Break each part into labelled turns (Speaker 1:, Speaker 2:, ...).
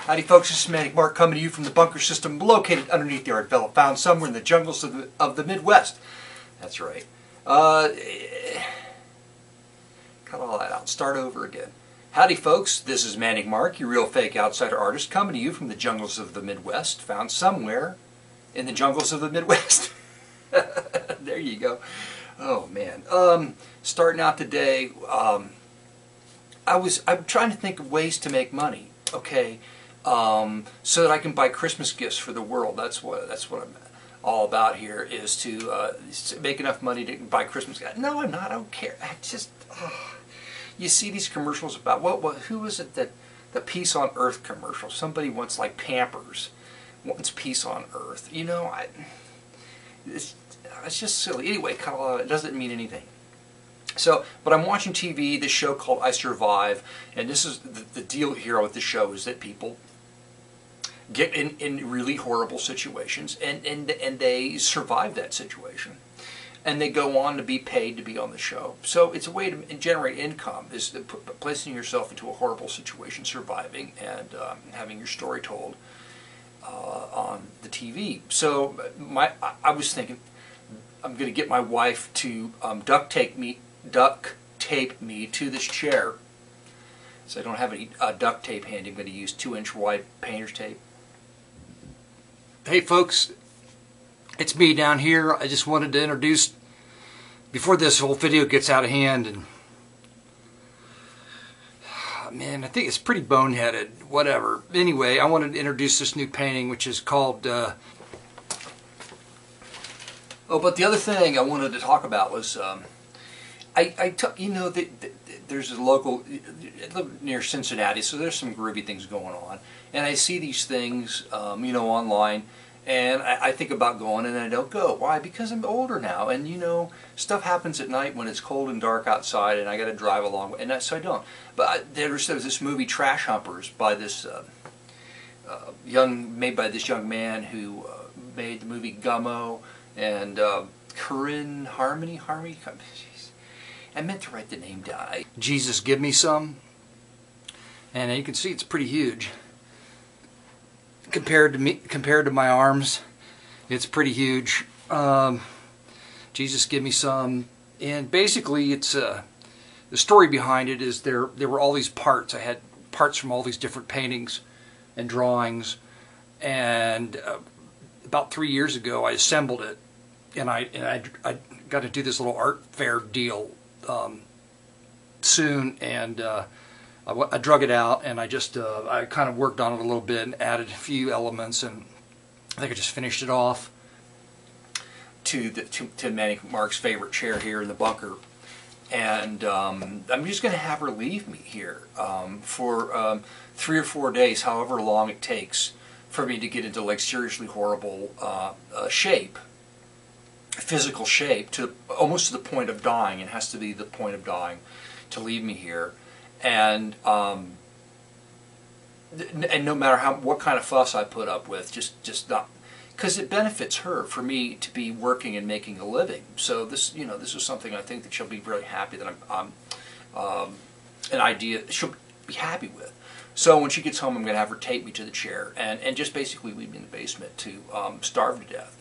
Speaker 1: Howdy folks, this is Manic Mark coming to you from the bunker system located underneath the art villa, found somewhere in the jungles of the Midwest. That's right. Cut all that out. Start over again. Howdy folks, this is Manic Mark, your real fake outsider artist, coming to you from the jungles of the Midwest, found somewhere in the jungles of the Midwest. There you go. Oh man. Starting out today, I'm trying to think of ways to make money. Okay. So that I can buy Christmas gifts for the world. That's what I'm all about here, is to make enough money to buy Christmas gifts. No, I'm not. I don't care. I just you see these commercials about who is it that the Peace on Earth commercial? Somebody wants, like, Pampers wants peace on Earth. You know, it's just silly. Anyway, it doesn't mean anything. So, but I'm watching TV, this show called I Survive, and this is the deal here with the show is that people get in really horrible situations, and they survive that situation, and they go on to be paid to be on the show. So it's a way to generate income, is placing yourself into a horrible situation, surviving, and having your story told on the TV. So I was thinking, I'm going to get my wife to duct tape me to this chair. So I don't have any duct tape handy. I'm going to use 2-inch wide painter's tape. Hey folks, it's me down here. I just wanted to introduce, before this whole video gets out of hand, and man, I think it's pretty boneheaded, whatever. Anyway, I wanted to introduce this new painting, which is called oh, but the other thing I wanted to talk about was you know, there's a local, I live near Cincinnati, so there's some groovy things going on, and I see these things, you know, online, and I think about going, and I don't go. Why? Because I'm older now, and you know, stuff happens at night when it's cold and dark outside, and I got to drive along, and so I don't. But there was this movie Trash Humpers by this made by this young man who made the movie Gummo, and Corinne Harmony. I meant to write the name down. Jesus, Give Me Some. And you can see it's pretty huge. Compared to my arms, it's pretty huge. Jesus, Give Me Some. And basically, it's the story behind it is there were all these parts. I had parts from all these different paintings and drawings. And about 3 years ago, I assembled it. And I got to do this little art fair deal soon, and I drug it out, and I kind of worked on it a little bit and added a few elements, and I think I just finished it off to Manic Mark's favorite chair here in the bunker, and I'm just going to have her leave me here for 3 or 4 days, however long it takes for me to get into, like, seriously horrible shape. Physical shape, to almost to the point of dying. It has to be the point of dying to leave me here, and no matter what kind of fuss I put up with, just not, because it benefits her for me to be working and making a living. So this, you know, this is something I think that she'll be really happy that I'm an idea she'll be happy with. So when she gets home, I'm going to have her tape me to the chair and just basically leave me in the basement to starve to death.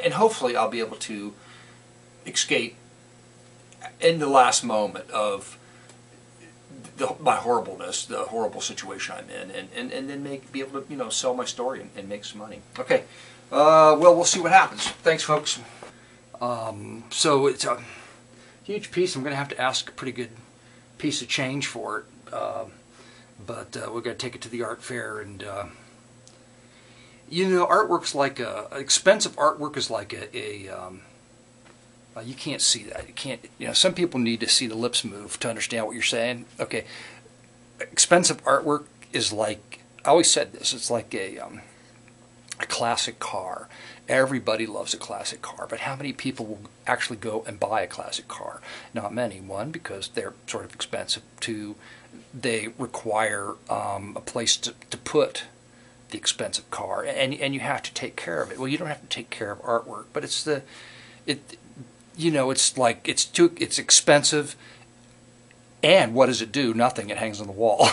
Speaker 1: And hopefully I'll be able to escape in the last moment of my horribleness, the horrible situation I'm in, and then be able to, you know, sell my story and make some money. Okay, well, we'll see what happens. Thanks, folks. So it's a huge piece. I'm going to have to ask a pretty good piece of change for it. But we're going to take it to the art fair, and you know, artwork's like expensive artwork is like you can't see that. You can't. You know, some people need to see the lips move to understand what you're saying. Okay, expensive artwork is like, I always said this. It's like a classic car. Everybody loves a classic car, but how many people will actually go and buy a classic car? Not many. One, because they're sort of expensive. Two, they require a place to put the expensive car, and you have to take care of it. Well, you don't have to take care of artwork, but you know, it's like it's expensive, and what does it do? Nothing. It hangs on the wall.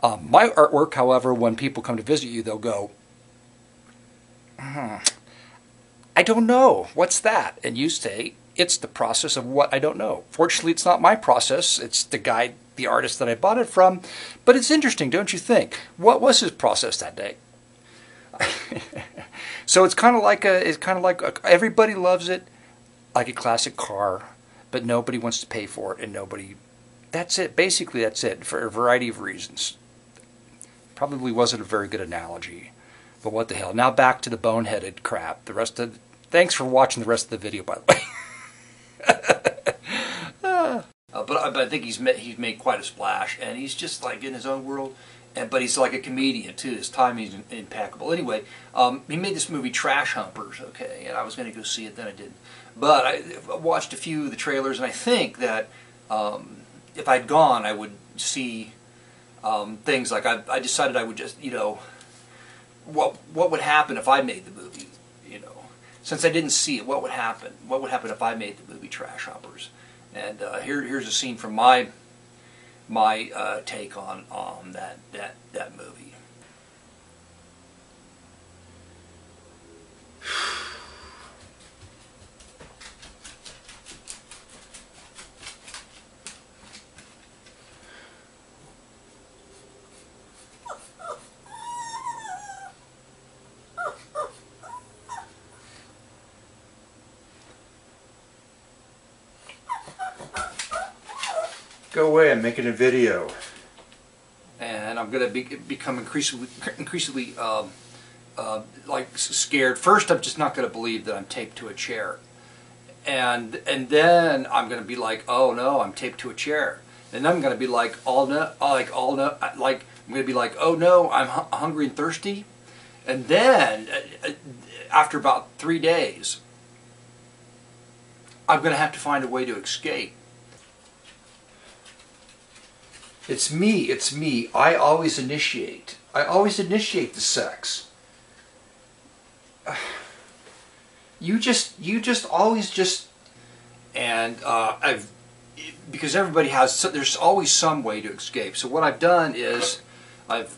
Speaker 1: My artwork, however, when people come to visit you, they'll go, I don't know, what's that? And you say, it's the process of what I don't know. Fortunately, it's not my process, it's the guy, the artist that I bought it from, but it's interesting, don't you think? What was his process that day? So it's kind of like everybody loves it, like a classic car, but nobody wants to pay for it, and nobody. That's it. Basically, that's it for a variety of reasons. Probably wasn't a very good analogy, but what the hell? Now back to the boneheaded crap. Thanks for watching the rest of the video, by the way. But I think he's made quite a splash, and he's just like in his own world. But he's like a comedian too. His timing is impeccable. Anyway, he made this movie Trash Humpers. Okay, and I was going to go see it, then I didn't. But I watched a few of the trailers, and I think that if I'd gone, I would see things like I decided I would just what would happen if I made the movie. Since I didn't see it, what would happen? What would happen if I made the movie Trash Humpers? And here's a scene from my take on that movie.
Speaker 2: Go away, I'm making a video.
Speaker 1: And I'm going to become increasingly like scared. First, I'm just not going to believe that I'm taped to a chair, and then I'm going to be like, oh no, I'm taped to a chair. And then I'm going to be like, I'm going to be like, oh no, I'm hungry and thirsty. And then after about 3 days, I'm going to have to find a way to escape.
Speaker 2: It's me. I always initiate. I always initiate the sex. You just always.
Speaker 1: And because everybody there's always some way to escape. So what I've done is I've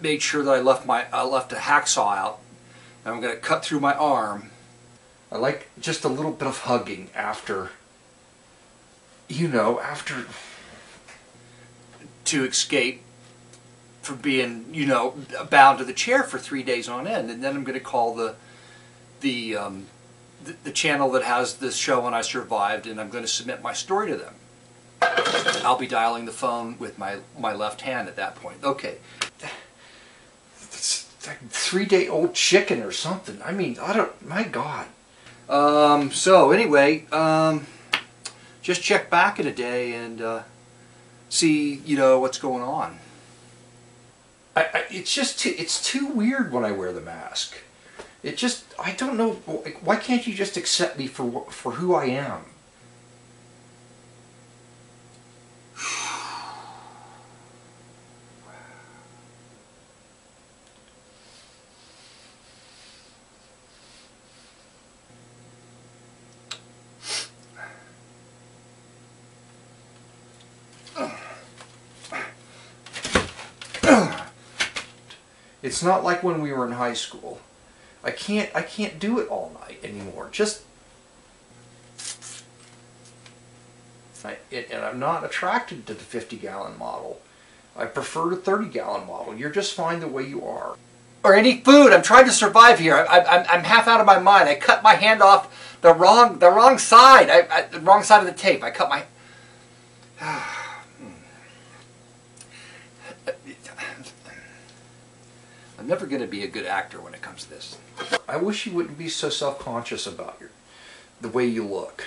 Speaker 1: made sure that I left a hacksaw out, and I'm going to cut through my arm.
Speaker 2: I like just a little bit of hugging after.
Speaker 1: To escape from being, bound to the chair for 3 days on end, and then I'm going to call the channel that has this show and I survived, and I'm going to submit my story to them. I'll be dialing the phone with my left hand at that point. Okay.
Speaker 2: It's like a 3-day-old chicken or something. I mean, my God.
Speaker 1: So anyway, just check back in a day and see, what's going on.
Speaker 2: It's too weird when I wear the mask. I don't know. Why can't you just accept me for who I am? It's not like when we were in high school. I can't do it all night anymore. And I'm not attracted to the 50-gallon model. I prefer the 30-gallon model. You're just fine the way you are.
Speaker 1: Or any food. I'm trying to survive here. I'm half out of my mind. I cut my hand off the wrong side. The wrong side of the tape. I cut my. I'm never going to be a good actor when it comes to this.
Speaker 2: I wish you wouldn't be so self-conscious about the way you look.